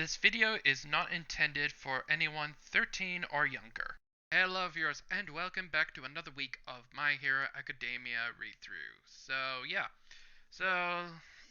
This video is not intended for anyone 13 or younger. Hello viewers and welcome back to another week of My Hero Academia read-through. So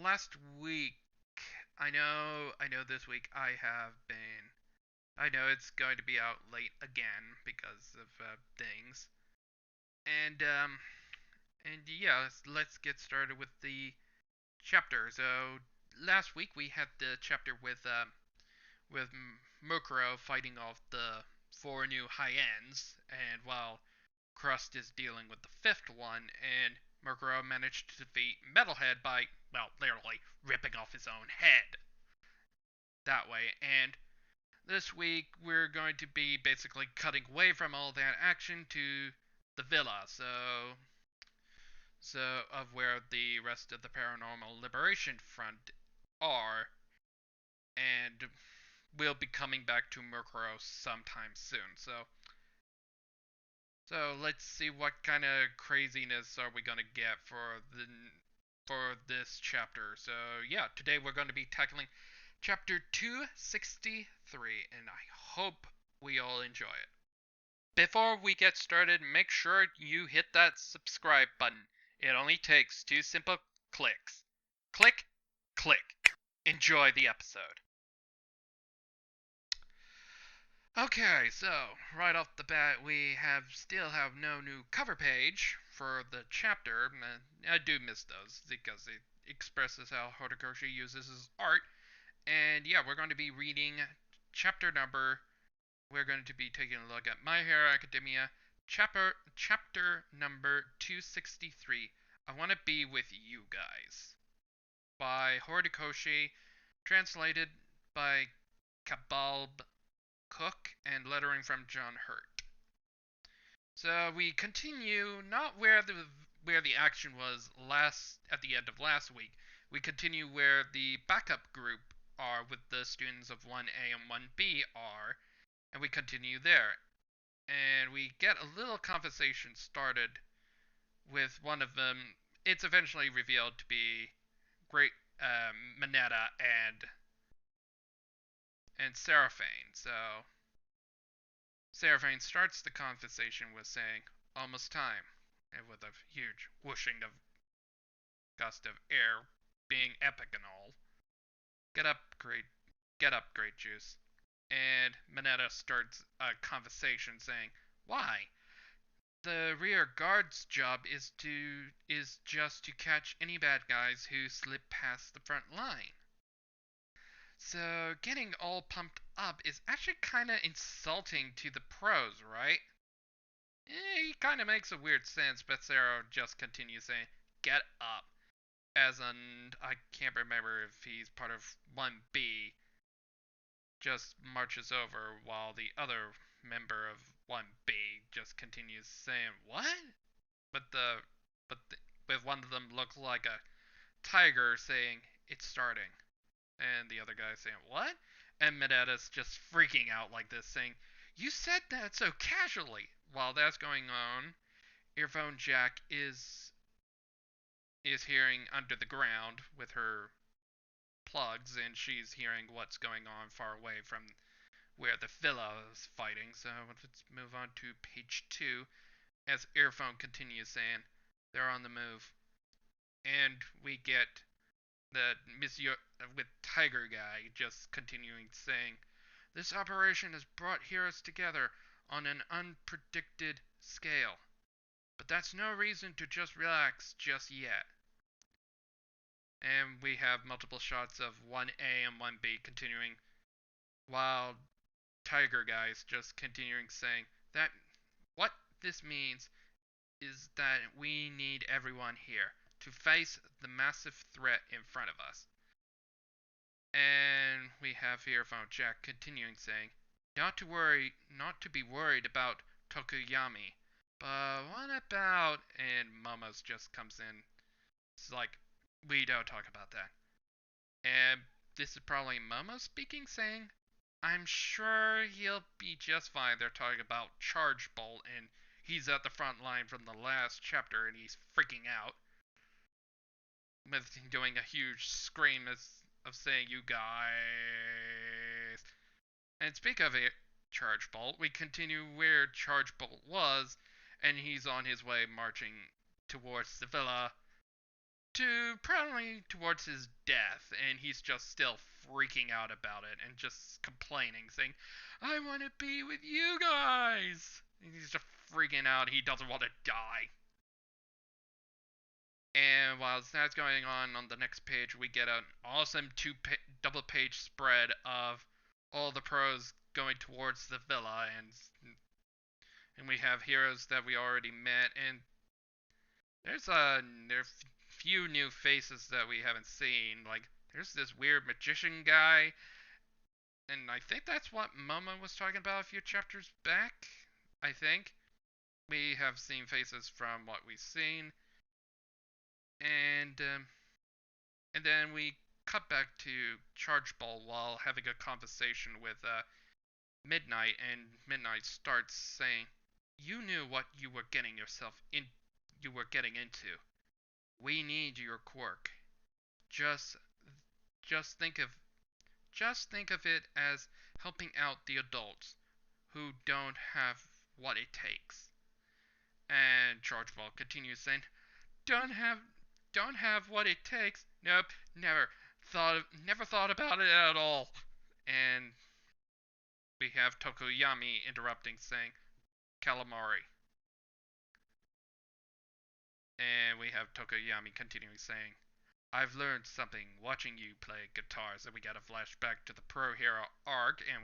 last week, I know this week I know it's going to be out late again because of things. And yeah, let's get started with the chapter. So last week we had the chapter with Mukuro fighting off the four new high-ends, and while Crust is dealing with the fifth one, and Mukuro managed to defeat Metalhead by, well, literally ripping off his own head that way. And this week we're going to be basically cutting away from all that action to the villa, so of where the rest of the Paranormal Liberation Front are, and we'll be coming back to Mukuro sometime soon. So let's see what kind of craziness are we gonna get for this chapter. So yeah, today we're going to be tackling chapter 263, and I hope we all enjoy it. Before we get started, make sure you hit that subscribe button. It only takes 2 simple clicks. Click, click. Enjoy the episode. Okay, so right off the bat, we still have no new cover page for the chapter. I do miss those because it expresses how Horikoshi uses his art. And yeah, we're going to be reading chapter number. We're going to be taking a look at My Hero Academia chapter number 263. I want to be with you guys, by Horikoshi, translated by Kabalb Cook, and lettering from John Hurt. So we continue not where the action was last at the end of last week. We continue where the backup group are with the students of 1A and 1B are, and we continue there. And we get a little conversation started with one of them. It's eventually revealed to be Great Mineta and Seraphine. So Seraphine starts the conversation with saying, "Almost time," and with a huge whooshing of gust of air, being epic and all. Get up, great juice. And Mineta starts a conversation saying, "Why? The rear guard's job is just to catch any bad guys who slip past the front line. So getting all pumped up is actually kinda insulting to the pros, right?" He kinda makes a weird sense, but Sarah just continues saying, "Get up." As in, I can't remember if he's part of 1B, just marches over while the other member of 1B just continues saying, "What?" But with one of them look like a tiger saying, "It's starting." And the other guy saying, "What?" And Mineta's just freaking out like this, saying, "You said that so casually." While that's going on, Earphone Jack is hearing under the ground with her plugs, and she's hearing what's going on far away from where the villa is fighting. So let's move on to page 2 as Earphone continues saying, "They're on the move." And we get the Monsieur with Tiger Guy just continuing saying, "This operation has brought heroes together on an unpredicted scale. But that's no reason to just relax just yet." And we have multiple shots of 1A and 1B continuing, while Tiger Guy's just continuing saying that what this means is that we need everyone here to face the massive threat in front of us. And we have Earphone Jack continuing saying, not to be worried about Tokuyami, but what about, and Momo's just comes in. It's like, "We don't talk about that." And this is probably Momo speaking, saying, "I'm sure he'll be just fine. They're talking about Charge Bolt, and he's at the front line from the last chapter, and he's freaking out." With doing a huge scream of saying, "You guys." And speak of it, Charge Bolt, we continue where Charge Bolt was, and he's on his way marching towards the villa to probably towards his death, and he's just still freaking out about it and just complaining, saying, I want to be with you guys! And he's just freaking out. He doesn't want to die. And while that's going on the next page, we get an awesome double page spread of all the pros going towards the villa, and we have heroes that we already met, and there's few new faces that we haven't seen. Like there's this weird magician guy, and I think that's what Momo was talking about a few chapters back. I think we have seen faces from what we've seen, and and then we cut back to Charge Ball while having a conversation with Midnight, and Midnight starts saying, "You knew what you were getting yourself in. You were getting into. We need your quirk. Just, just think of, just think of it as helping out the adults who don't have what it takes." And Charge Ball continues saying, "Don't have, don't have what it takes. Nope, never thought about it at all." And we have Tokoyami interrupting, saying, "Calamari." And we have Tokoyami continuing saying, "I've learned something watching you play guitars." And we get a flashback to the Pro Hero arc, and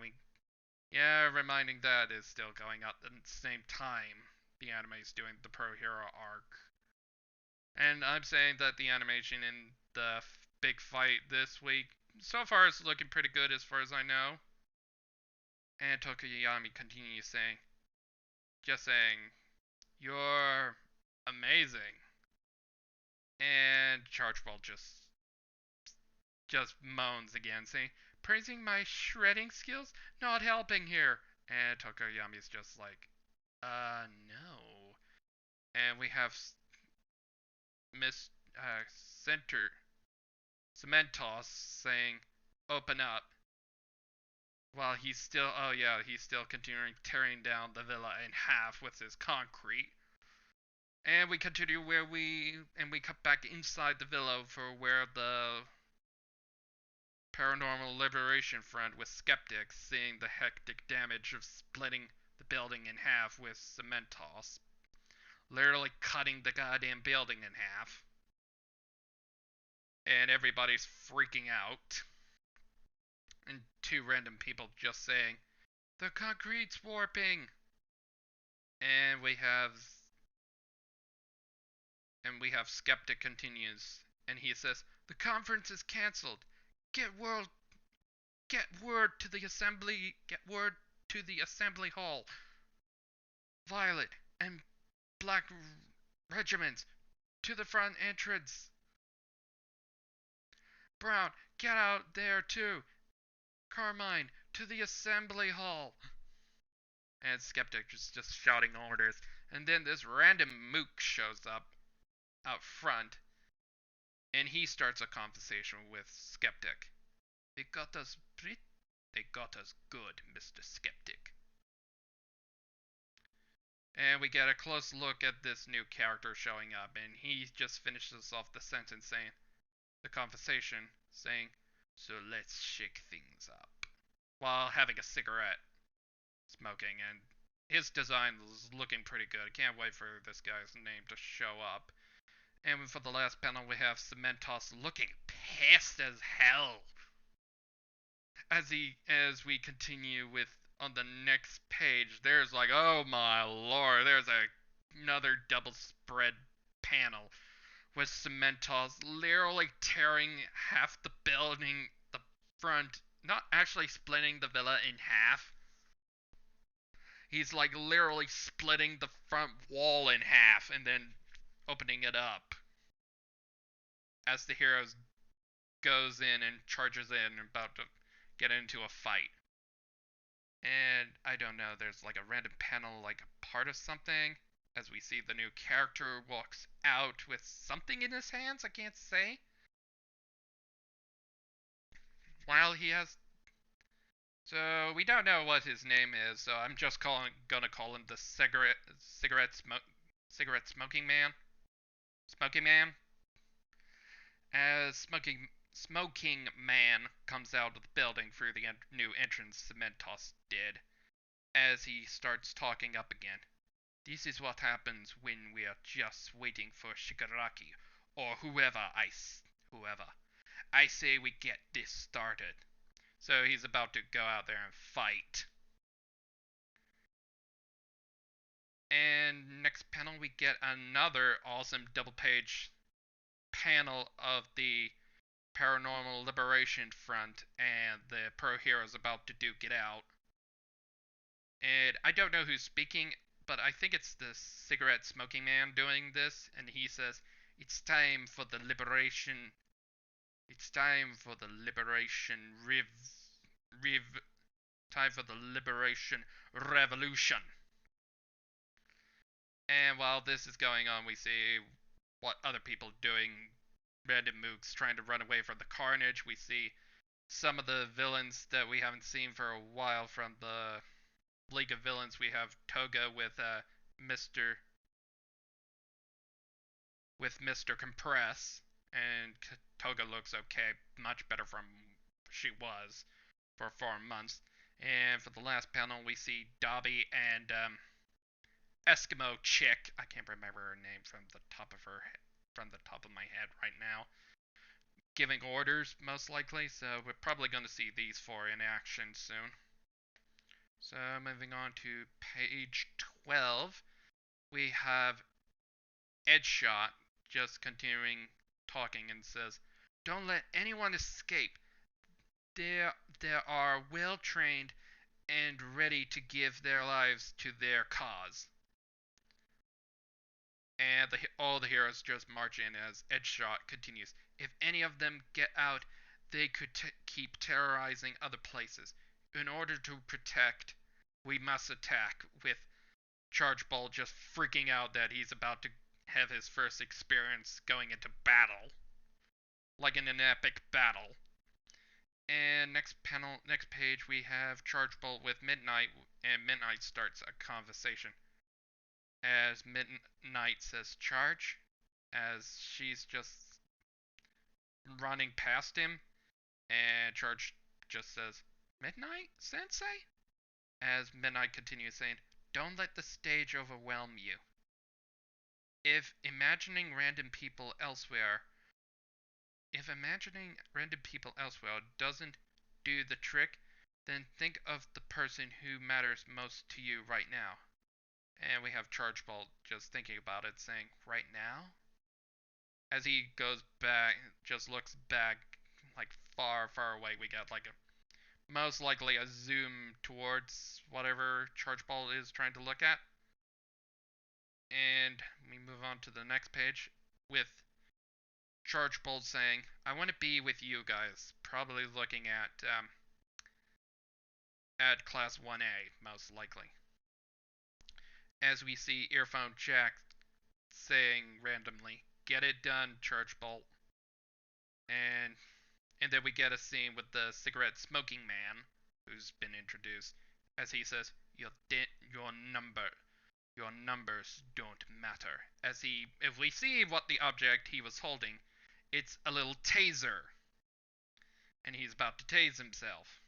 reminding that is still going out at the same time the anime is doing the Pro Hero arc. And I'm saying that the animation in the big fight this week so far is looking pretty good as far as I know. And Tokoyami continues saying, just saying, "You're amazing." And Chargeball just moans again, saying, "Praising my shredding skills? Not helping here." And Tokoyami's just like, no. And we have Miss Center Cementos saying, "Open up." While he's still continuing tearing down the villa in half with his concrete. And we continue we cut back inside the villa for where the Paranormal Liberation Front with skeptics, seeing the hectic damage of splitting the building in half with Cementos, literally cutting the goddamn building in half. And everybody's freaking out. And two random people just saying, "The concrete's warping." And we have Skeptic continues, and he says, "The conference is cancelled. Get word to the assembly hall. Violet and Black regiments to the front entrance. Brown, get out there too. Carmine, to the assembly hall." And Skeptic is just shouting orders, and then this random mook shows up out front, and he starts a conversation with Skeptic. They got us good, Mr. Skeptic." And we get a close look at this new character showing up, and he just finishes off the sentence saying, the conversation, saying, "So let's shake things up," while having a cigarette, smoking, and his design is looking pretty good. I can't wait for this guy's name to show up. And for the last panel, we have Cementos looking pissed as hell. As we continue with on the next page, there's like, oh my lord, there's another double spread panel with Cementos literally tearing half the building, the front, not actually splitting the villa in half. He's like literally splitting the front wall in half and then opening it up as the heroes goes in and charges in, about to get into a fight. And I don't know, there's like a random panel, like a part of something, as we see the new character walks out with something in his hands, I can't say. So we don't know what his name is, so I'm just gonna call him the cigarette smoking man. Smoking man. As smoking man comes out of the building through the new entrance Cementos did, as he starts talking up again. This is what happens when we are just waiting for Shigaraki or whoever. I say we get this started. So he's about to go out there and fight. And next panel, we get another awesome double page panel of the Paranormal Liberation Front and the pro heroes about to duke it out. And I don't know who's speaking, but I think it's the cigarette smoking man doing this. And he says, "It's time for the liberation. It's time for the liberation time for the liberation revolution." And while this is going on, we see what other people doing. Random mooks trying to run away from the carnage. We see some of the villains that we haven't seen for a while from the League of Villains. We have Toga with Mr. Mr. Compress, and Toga looks okay, much better from she was for 4 months. And for the last panel, we see Dobby and Eskimo chick. I can't remember her name from the top of my head right now. Giving orders, most likely. So we're probably going to see these four in action soon. So moving on to page 12, we have Edshot just continuing talking and says, "Don't let anyone escape. They are well trained and ready to give their lives to their cause." And all the heroes just march in as Edgeshot continues. "If any of them get out, they could keep terrorizing other places. In order to protect, we must attack," with Charge Ball just freaking out that he's about to have his first experience going into battle. Like in an epic battle. And next page, we have Charge Ball with Midnight, and Midnight starts a conversation. As Midnight says, "Charge," as she's just running past him, and Charge just says, "Midnight, Sensei?" As Midnight continues saying, "Don't let the stage overwhelm you. If imagining random people elsewhere doesn't do the trick, then think of the person who matters most to you right now." And we have Charge Ball just thinking about it, saying, "Right now?" As he goes back, just looks back, like far, far away, we get like most likely a zoom towards whatever Charge Ball is trying to look at. And we move on to the next page with Charge Ball saying, "I want to be with you guys," probably looking at Class 1A, most likely. As we see Earphone Jack saying randomly, "Get it done, Charge Bolt." And then we get a scene with the cigarette smoking man who's been introduced, as he says, your numbers don't matter." If we see what the object he was holding, it's a little taser, and he's about to tase himself.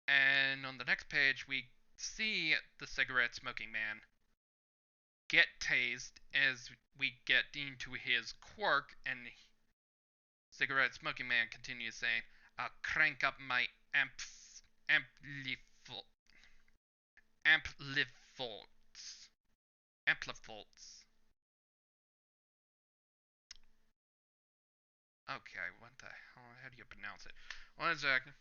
And on the next page, we see the cigarette smoking man get tased as we get into his quirk, and cigarette smoking man continues saying, "I'll crank up my amplivolts." Okay, what the hell? How do you pronounce it? 1 second.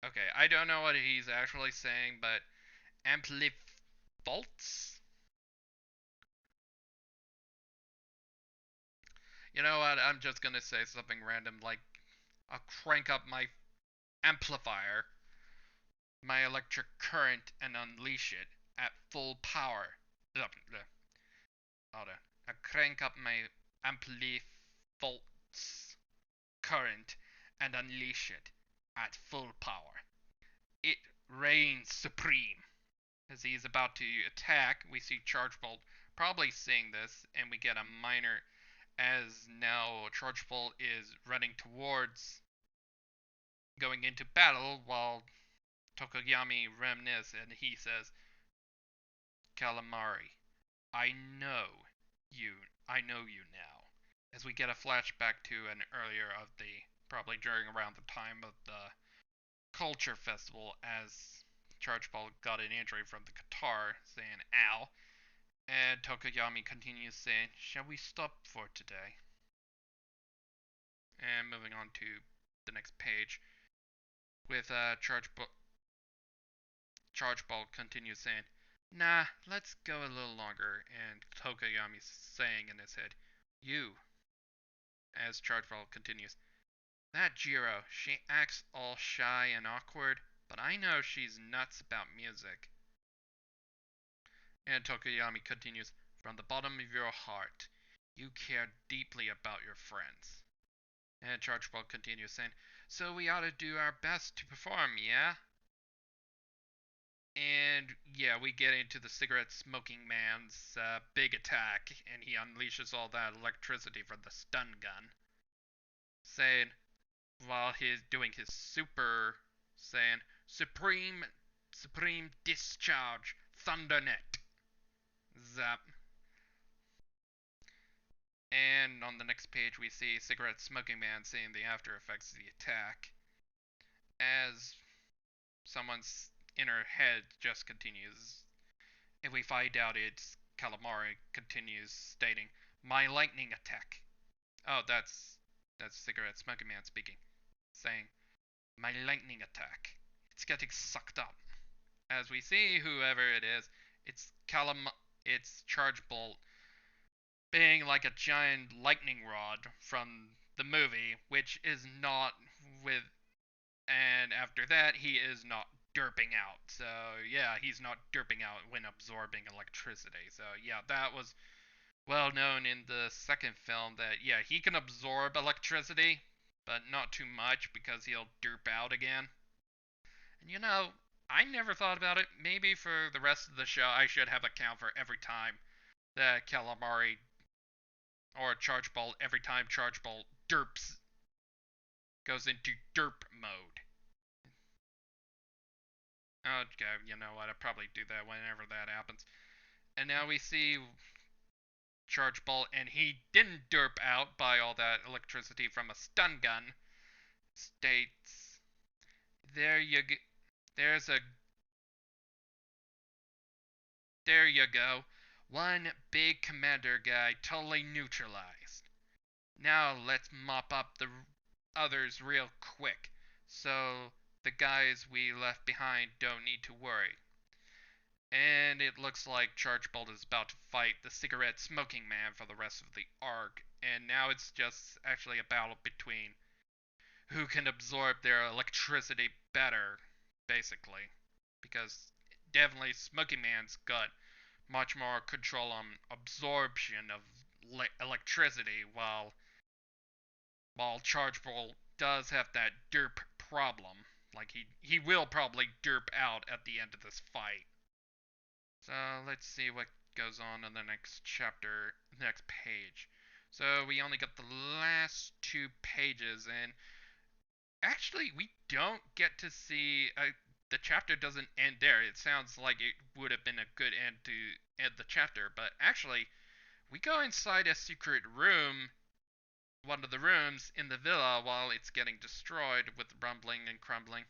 Okay, I don't know what he's actually saying, but amplivolts? You know what? I'm just gonna say something random like I'll crank up my amplifier, my electric current, and unleash it at full power. Hold on. I crank up my amplivolts current and unleash it at full power. It reigns supreme. As he's about to attack, we see Charge Bolt probably seeing this, and we get a minor as now Charge Bolt is running towards going into battle while Tokoyami reminisces and he says, Calamari, I know I know you now. As we get a flashback to an earlier of the, probably during around the time of the Culture Festival, as Charge Ball got an injury from the guitar, saying, ow. And Tokoyami continues saying, shall we stop for today? And moving on to the next page, with Charge Ball continues saying, nah, let's go a little longer. And Tokoyami's saying in his head, you. As Charge Ball continues, that Jiro, she acts all shy and awkward, but I know she's nuts about music. And Tokoyami continues, from the bottom of your heart, you care deeply about your friends. And Charge Ball continues saying, so we ought to do our best to perform, yeah? And yeah, we get into the cigarette smoking man's big attack, and he unleashes all that electricity from the stun gun, saying, while he's doing his super, saying, supreme discharge, thundernet, zap. And on the next page, we see cigarette smoking man seeing the after effects of the attack, as someone's inner head just continues. If we find out it's Calamari, continues stating, my lightning attack. Oh, that's cigarette smoking man speaking, saying, my lightning attack. It's getting sucked up. As we see whoever it is, it's Charge Bolt being like a giant lightning rod from the movie, which is not with, and after that he is not derping out. So yeah, he's not derping out when absorbing electricity. So yeah, that was well known in the second film that yeah, he can absorb electricity, but not too much because he'll derp out again. And you know, I never thought about it. Maybe for the rest of the show I should have a count for every time that Calamari or Charge Bolt, every time Charge Bolt derps, goes into derp mode. Okay, you know what? I'll probably do that whenever that happens. And now we see Charge Bolt, and he didn't derp out by all that electricity from a stun gun. States, there you go. There's a. There you go. One big commander guy totally neutralized. Now let's mop up the others real quick, so the guys we left behind don't need to worry. And it looks like Chargebolt is about to fight the cigarette smoking man for the rest of the arc, and now it's just actually a battle between who can absorb their electricity better, basically. Because definitely Smoking Man's got much more control on absorption of electricity, while Chargebolt does have that derp problem. Like he will probably derp out at the end of this fight. So let's see what goes on in the next chapter, next page. So we only got the last two pages, and actually we don't get to see. The chapter doesn't end there. It sounds like it would have been a good end to end the chapter, but actually we go inside a secret room, one of the rooms in the villa, while it's getting destroyed with rumbling and crumbling.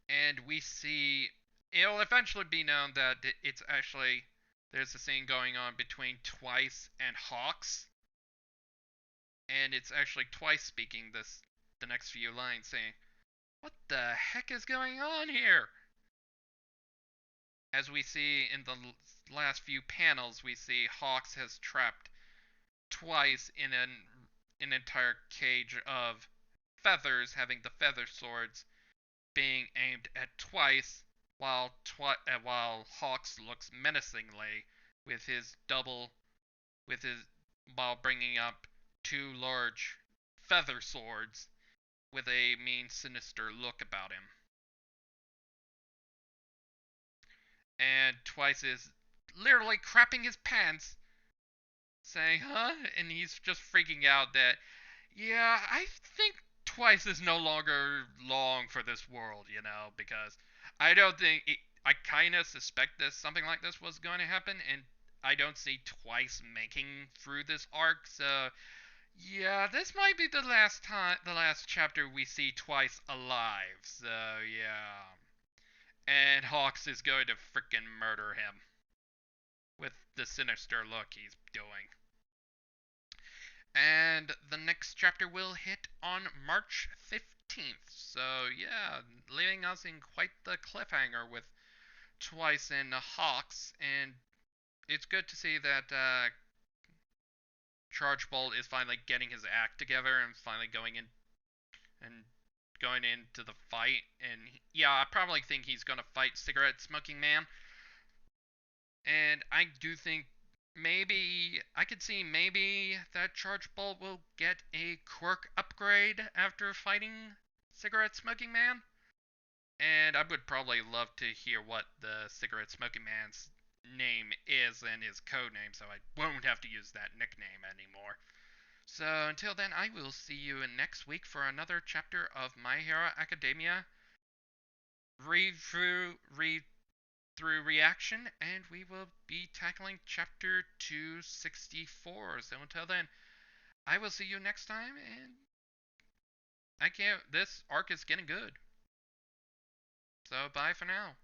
And we see it'll eventually be known that it's actually there's a scene going on between Twice and Hawks, and it's actually Twice speaking the next few lines saying, What the heck is going on here? As we see in the last few panels, we see Hawks has trapped twice in an entire cage of feathers, having the feather swords being aimed at Twice, while Hawks looks menacingly with his double with his while bringing up two large feather swords with a mean, sinister look about him. And Twice is literally crapping his pants, saying, huh? And he's just freaking out that, yeah, I think Twice is no longer long for this world, because I don't think. I kind of suspect that something like this was going to happen, and I don't see Twice making through this arc, so yeah, this might be the last chapter we see Twice alive. So yeah, and Hawks is going to freaking murder him with the sinister look he's doing. And the next chapter will hit on March 15th. So yeah, leaving us in quite the cliffhanger with Twice and Hawks, and it's good to see that Charge Bolt is finally getting his act together and finally and going into the fight. And yeah, I probably think he's gonna fight Cigarette Smoking Man. And I do think I could see maybe that Charge Bolt will get a quirk upgrade after fighting Cigarette Smoking Man. And I would probably love to hear what the Cigarette Smoking Man's name is and his code name, so I won't have to use that nickname anymore. So until then, I will see you next week for another chapter of My Hero Academia read through reaction, and we will be tackling chapter 264. So until then, I will see you next time, and I can't. This arc is getting good. So bye for now.